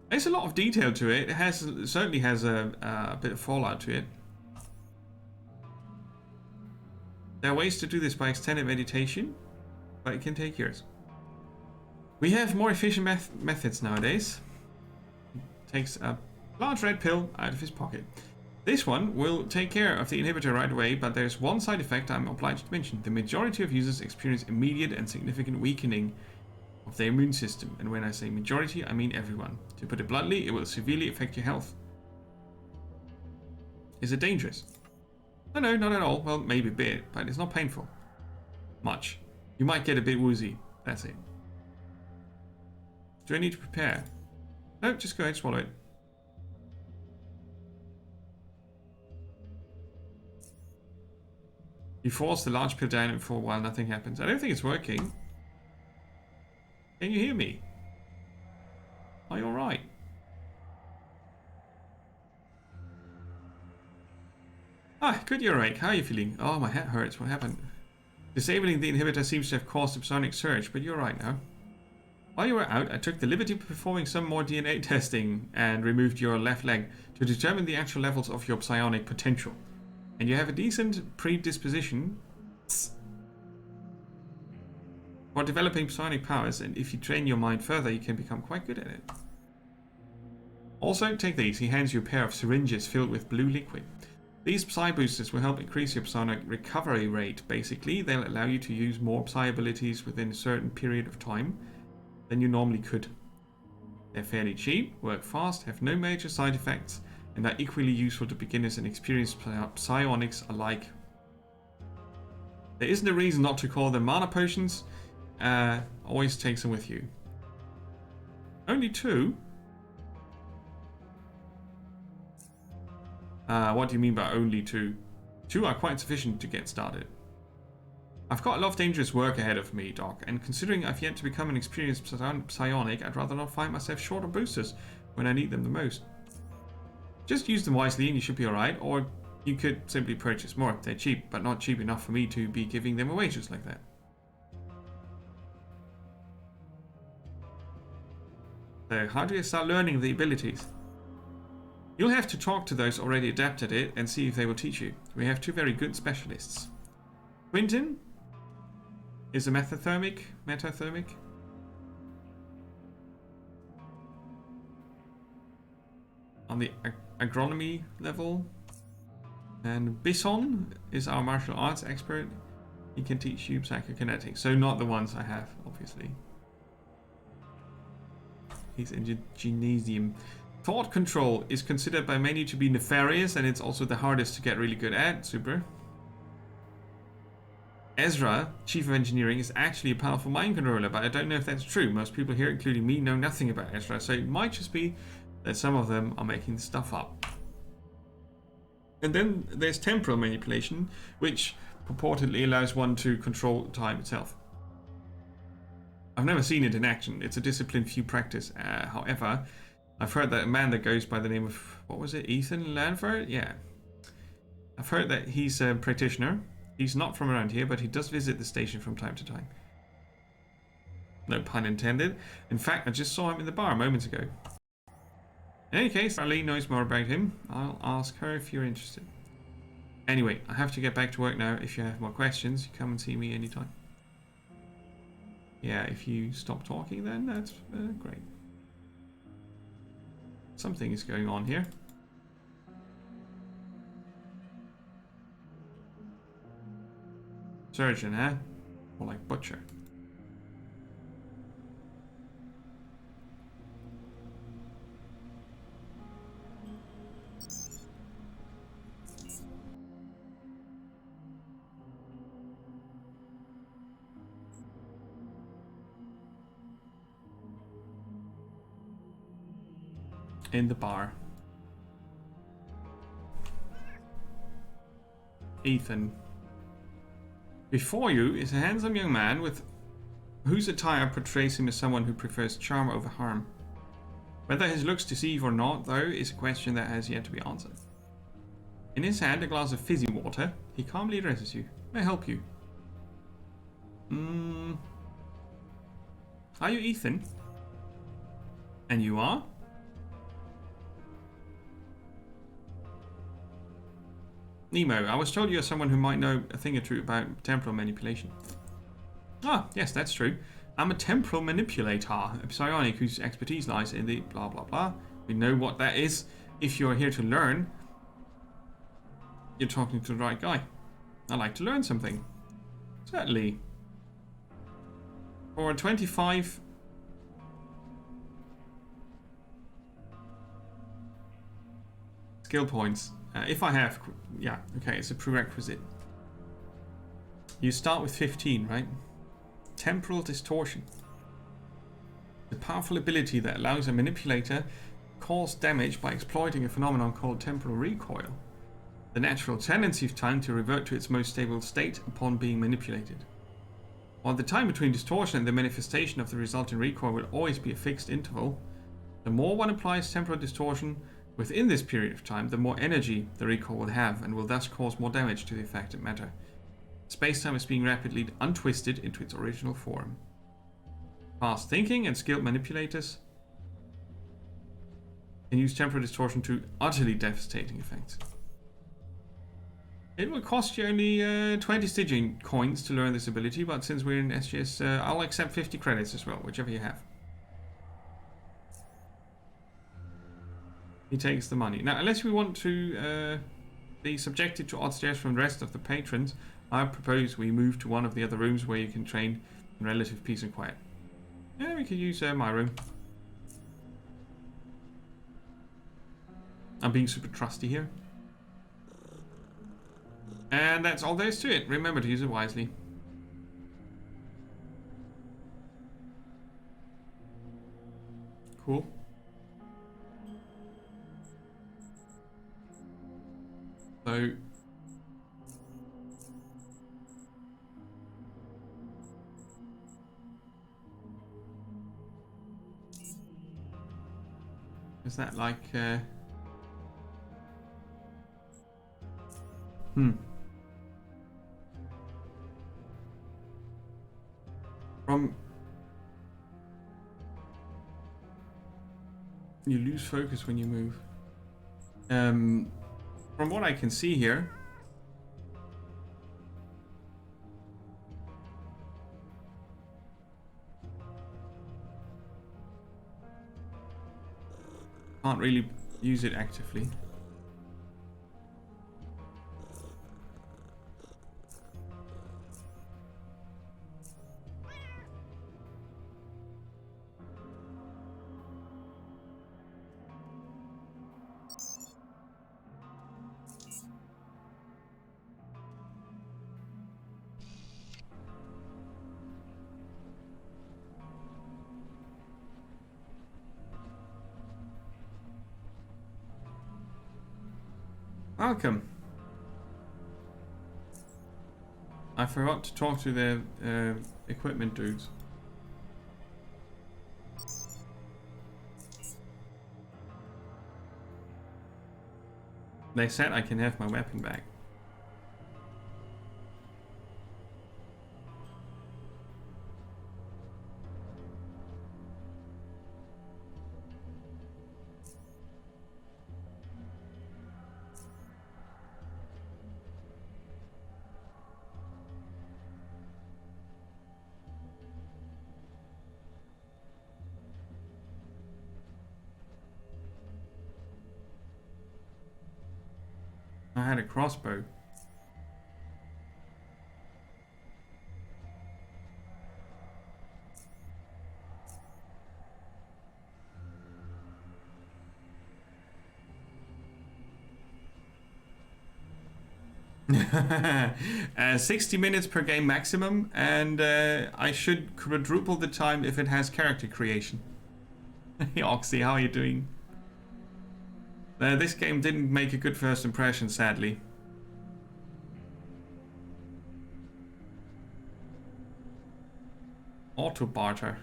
There's a lot of detail to it. It certainly has a bit of fallout to it. There are ways to do this by extended meditation, but it can take years. We have more efficient methods nowadays. Takes a large red pill out of his pocket. This one will take care of the inhibitor right away, but there's one side effect I'm obliged to mention. The majority of users experience immediate and significant weakening of their immune system. And when I say majority, I mean everyone. To put it bluntly, it will severely affect your health. Is it dangerous? No, not at all. Well, maybe a bit, but it's not painful. Much. You might get a bit woozy. That's it. Do I need to prepare? No, just go ahead and swallow it. You force the large pill down and for a while nothing happens. I don't think it's working. Can you hear me? Are you alright? Ah, good, you're awake. How are you feeling? Oh, my head hurts. What happened? Disabling the inhibitor seems to have caused a psionic surge, but you're right now. While you were out, I took the liberty of performing some more DNA testing and removed your left leg to determine the actual levels of your psionic potential. And you have a decent predisposition for developing psionic powers, and if you train your mind further, you can become quite good at it. Also, take these. He hands you a pair of syringes filled with blue liquid. These psi boosters will help increase your psionic recovery rate. Basically, they'll allow you to use more psi abilities within a certain period of time than you normally could. They're fairly cheap, work fast, have no major side effects, and are equally useful to beginners and experienced psionics alike. There isn't a reason not to call them mana potions. Always take some with you. Only 2? What do you mean by only 2? 2 are quite sufficient to get started. I've got a lot of dangerous work ahead of me, Doc, and considering I've yet to become an experienced psionic, I'd rather not find myself short of boosters when I need them the most. Just use them wisely and you should be alright, or you could simply purchase more. They're cheap, but not cheap enough for me to be giving them away just like that. So, how do you start learning the abilities? You'll have to talk to those already adept at it and see if they will teach you. We have 2 very good specialists. Quentin is a metathermic. on the agronomy level. And Bison is our martial arts expert. He can teach you psychokinetics. So not the ones I have, obviously. He's in the gymnasium. Thought control is considered by many to be nefarious, and it's also the hardest to get really good at. Super. Ezra, Chief of Engineering, is actually a powerful mind controller, but I don't know if that's true. Most people here, including me, know nothing about Ezra, so it might just be that some of them are making stuff up. And then there's temporal manipulation, which purportedly allows one to control time itself. I've never seen it in action. It's a discipline few practice. However, I've heard that a man that goes by the name of, what was it, Ethan Lanford? Yeah. I've heard that he's a practitioner. He's not from around here, but he does visit the station from time to time. No pun intended. In fact, I just saw him in the bar moments ago. In any case, Arlene knows more about him. I'll ask her if you're interested. Anyway, I have to get back to work now. If you have more questions, you come and see me anytime. Yeah, if you stop talking, then that's great. Something is going on here. Surgeon, huh? Or like butcher. In the bar. Ethan. Before you is a handsome young man with whose attire portrays him as someone who prefers charm over harm. Whether his looks deceive or not, though, is a question that has yet to be answered. In his hand, a glass of fizzy water. He calmly addresses you. May I help you? Are you Ethan? And you are? Nemo, I was told you are someone who might know a thing or two about temporal manipulation. Ah, yes, that's true. I'm a temporal manipulator, a psionic whose expertise lies in the blah blah blah. We know what that is. If you're here to learn, you're talking to the right guy. I like to learn something. Certainly. For 25... skill points. If I have... yeah, okay, it's a prerequisite. You start with 15, right? Temporal distortion. The powerful ability that allows a manipulator to cause damage by exploiting a phenomenon called temporal recoil. The natural tendency of time to revert to its most stable state upon being manipulated. While the time between distortion and the manifestation of the resulting recoil will always be a fixed interval, the more one applies temporal distortion within this period of time, the more energy the recoil will have and will thus cause more damage to the affected matter. Space-time is being rapidly untwisted into its original form. Fast thinking and skilled manipulators can use temporal distortion to utterly devastating effects. It will cost you only 20 Stygian coins to learn this ability, but since we're in SGS, I'll accept 50 credits as well, whichever you have. He takes the money. Now, unless we want to be subjected to odd stares from the rest of the patrons, I propose we move to one of the other rooms where you can train in relative peace and quiet. Yeah, we could use my room. I'm being super trusty here. And that's all there is to it. Remember to use it wisely. Cool. So... is that like... From... you lose focus when you move. From what I can see here... can't really use it actively. Welcome. I forgot to talk to the equipment dudes. They said I can have my weapon back. I had a crossbow. uh, 60 minutes per game maximum, and I should quadruple the time if it has character creation. Hey Oxy, how are you doing? This game didn't make a good first impression, sadly. Auto barter.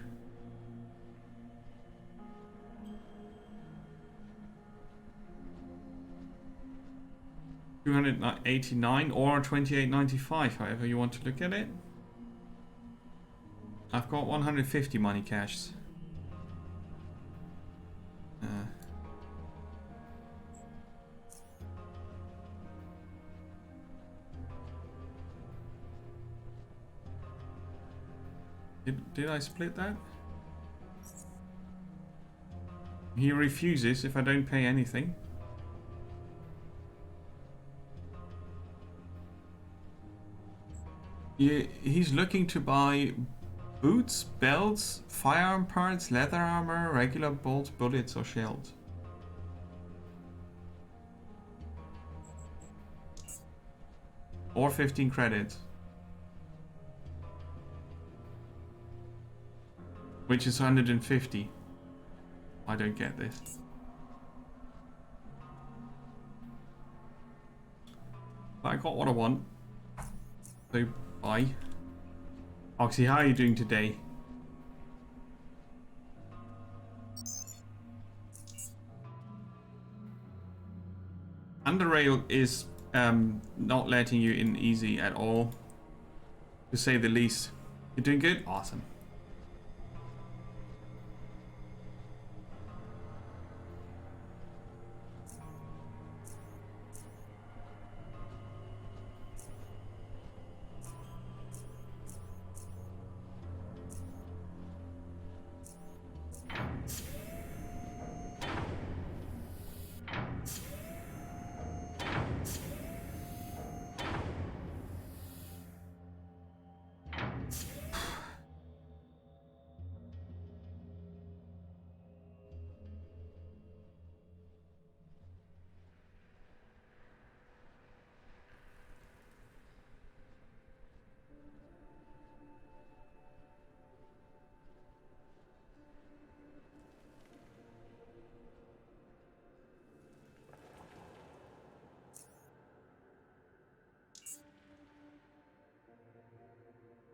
$289 or $28.95, however you want to look at it. I've got 150 money caches. Did I split that? He refuses if I don't pay anything. He's looking to buy boots, belts, firearm parts, leather armor, regular bolts, bullets, or shells. Or 15 credits. Which is 150. I don't get this. But I got what I want. So, bye. Oxy, how are you doing today? Underrail is not letting you in easy at all, to say the least. You're doing good? Awesome.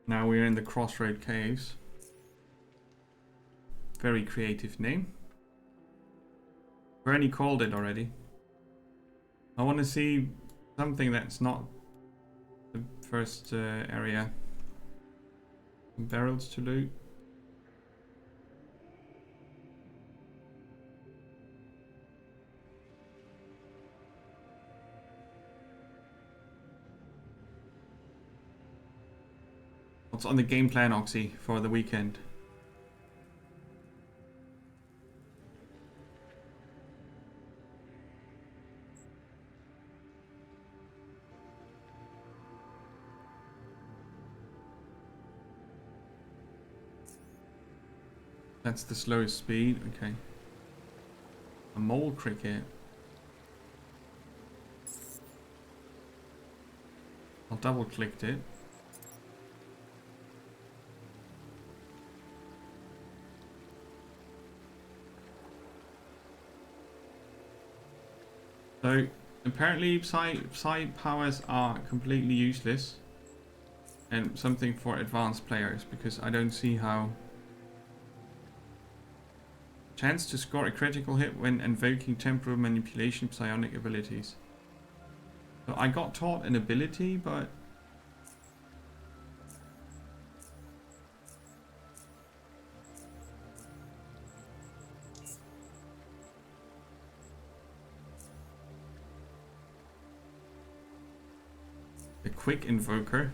Now we're in the Crossroad Caves. Very creative name. Bernie called it already. I want to see something that's not the first area. Some barrels to loot. What's on the game plan, Oxy, for the weekend? That's the slowest speed. Okay. A mole cricket. I'll double clicked it. So apparently psi powers are completely useless and something for advanced players, because I don't see how. Chance to score a critical hit when invoking temporal manipulation psionic abilities. So I got taught an ability, but the quick invoker.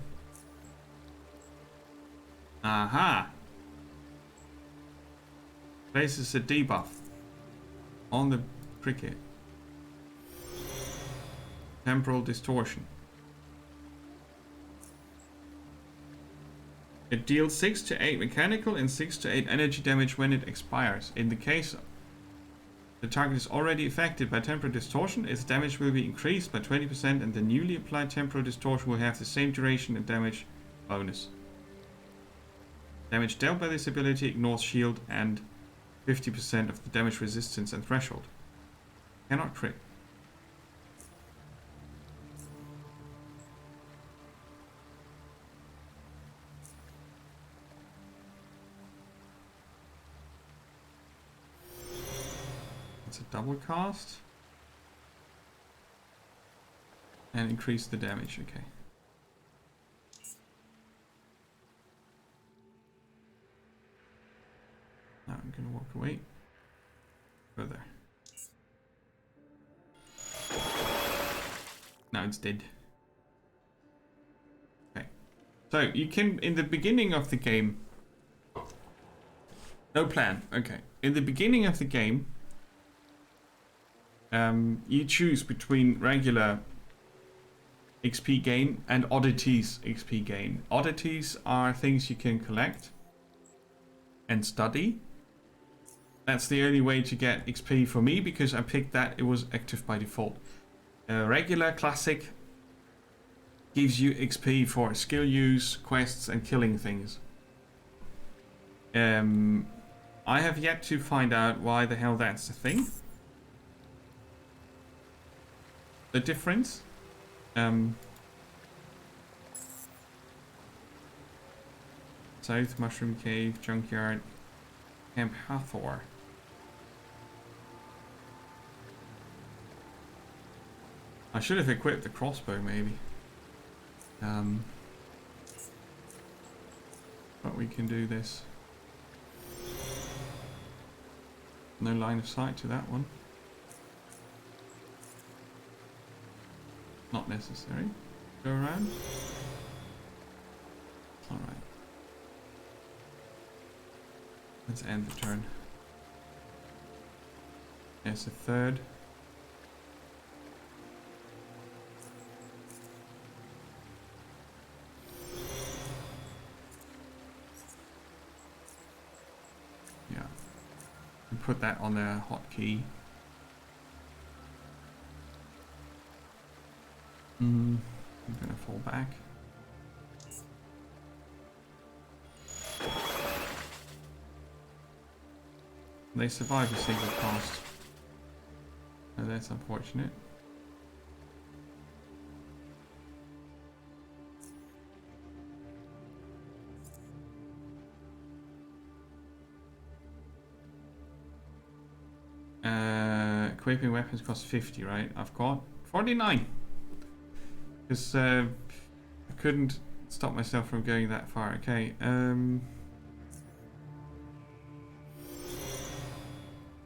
Aha! Places a debuff on the cricket. Temporal distortion. It deals 6 to 8 mechanical and 6 to 8 energy damage when it expires. In the case the target is already affected by temporal distortion, its damage will be increased by 20% and the newly applied temporal distortion will have the same duration and damage bonus. Damage dealt by this ability ignores shield and 50% of the damage resistance and threshold. Cannot crit. It's a double cast. And increase the damage, okay. Now I'm gonna walk away. Further. Now it's dead. Okay. So you can, in the beginning of the game. No plan, okay. In the beginning of the game, you choose between regular XP gain and oddities XP gain. Oddities are things you can collect and study. That's the only way to get XP for me, because I picked that, it was active by default. Regular classic gives you XP for skill use, quests and killing things. I have yet to find out why the hell that's a thing. The difference. South Mushroom Cave, Junkyard, Camp Hathor. I should have equipped the crossbow, maybe. But we can do this. No line of sight to that one. Not necessary. Go around. Alright. Let's end the turn. There's a third. Yeah. And put that on the hotkey. I'm gonna fall back. They survive a single cast. Oh, that's unfortunate. Equipping weapons costs 50, right? I've got 49. Because I couldn't stop myself from going that far. Okay.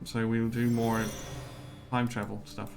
So we'll do more time travel stuff.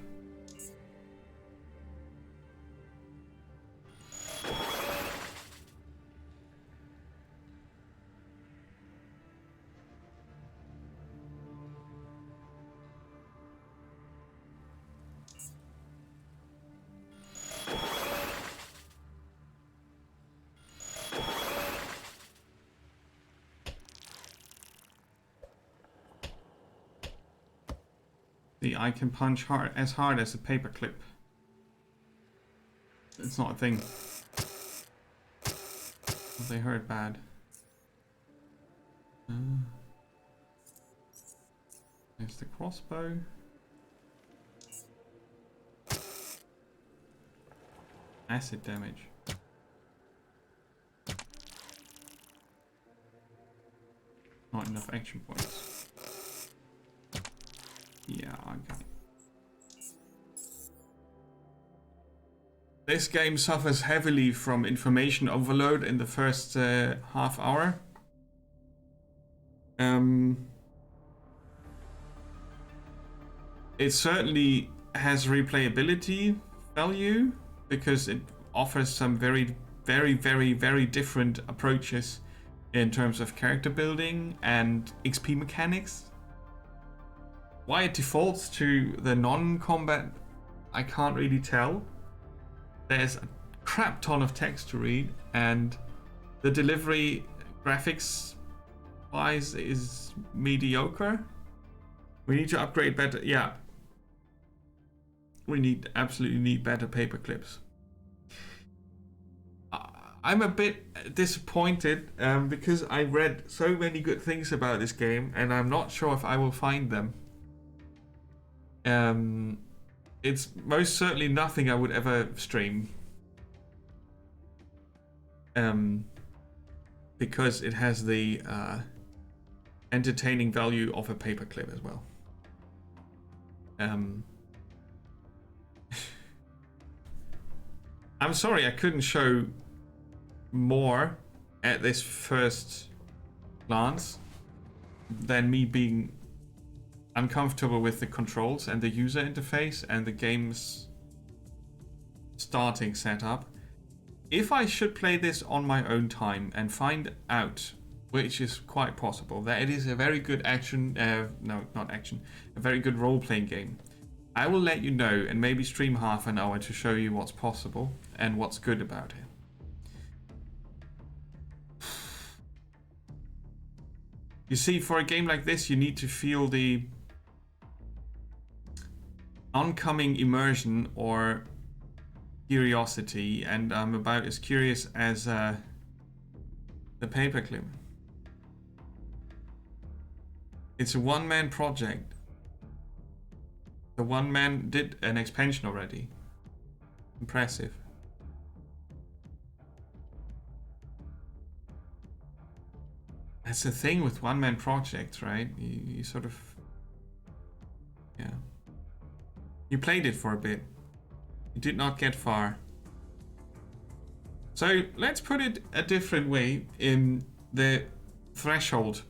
See, I can punch as hard as a paperclip. It's not a thing. Well, they hurt bad. There's the crossbow. Acid damage. Not enough action points. Yeah, okay. This game suffers heavily from information overload in the first half hour. It certainly has replayability value because it offers some very, very, very, very different approaches in terms of character building and XP mechanics. Why it defaults to the non-combat, I can't really tell. There's a crap ton of text to read, and the delivery graphics wise is mediocre. We need to upgrade better. Yeah, we absolutely need better paper clips. I'm a bit disappointed because I read so many good things about this game, and I'm not sure if I will find them. It's most certainly nothing I would ever stream. Because it has the entertaining value of a paperclip as well. I'm sorry I couldn't show more at this first glance than me being uncomfortable with the controls and the user interface and the game's starting setup. If I should play this on my own time and find out, which is quite possible, that it is a very good a very good role-playing game, I will let you know and maybe stream half an hour to show you what's possible and what's good about it. You see, for a game like this, you need to feel the oncoming immersion or curiosity, and I'm about as curious as the paperclip. It's a one-man project. The one man did an expansion already. Impressive. That's the thing with one-man projects, right? You sort of... Yeah. You played it for a bit. You did not get far. So let's put it a different way. In the threshold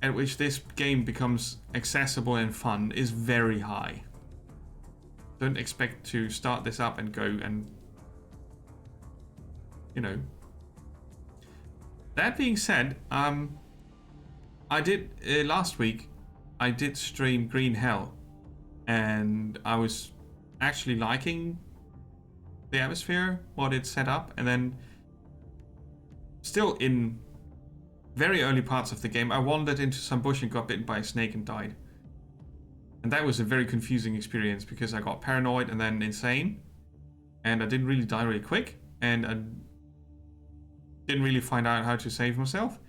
at which this game becomes accessible and fun is very high. Don't expect to start this up and go and, you know. That being said, I did last week I did stream Green Hell, and I was actually liking the atmosphere, what it set up, and then still in very early parts of the game, I wandered into some bush and got bitten by a snake and died. And that was a very confusing experience because I got paranoid and then insane, and I didn't really die really quick, and I didn't really find out how to save myself.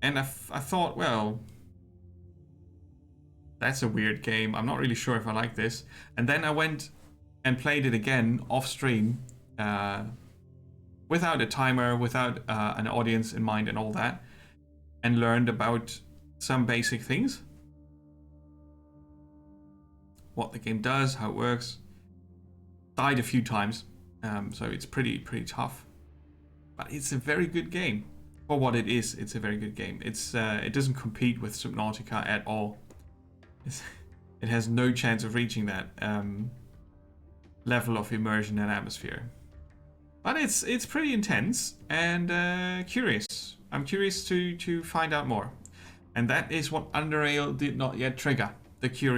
And I thought, well, that's a weird game. I'm not really sure if I like this. And then I went and played it again off stream, without a timer, without an audience in mind and all that, and learned about some basic things. What the game does, how it works. Died a few times, so it's pretty tough. But it's a very good game. For what it is, it's a very good game. It doesn't compete with Subnautica at all. It has no chance of reaching that level of immersion and atmosphere. But it's pretty intense and curious. I'm curious to find out more. And that is what Underrail did not yet trigger, the curiosity.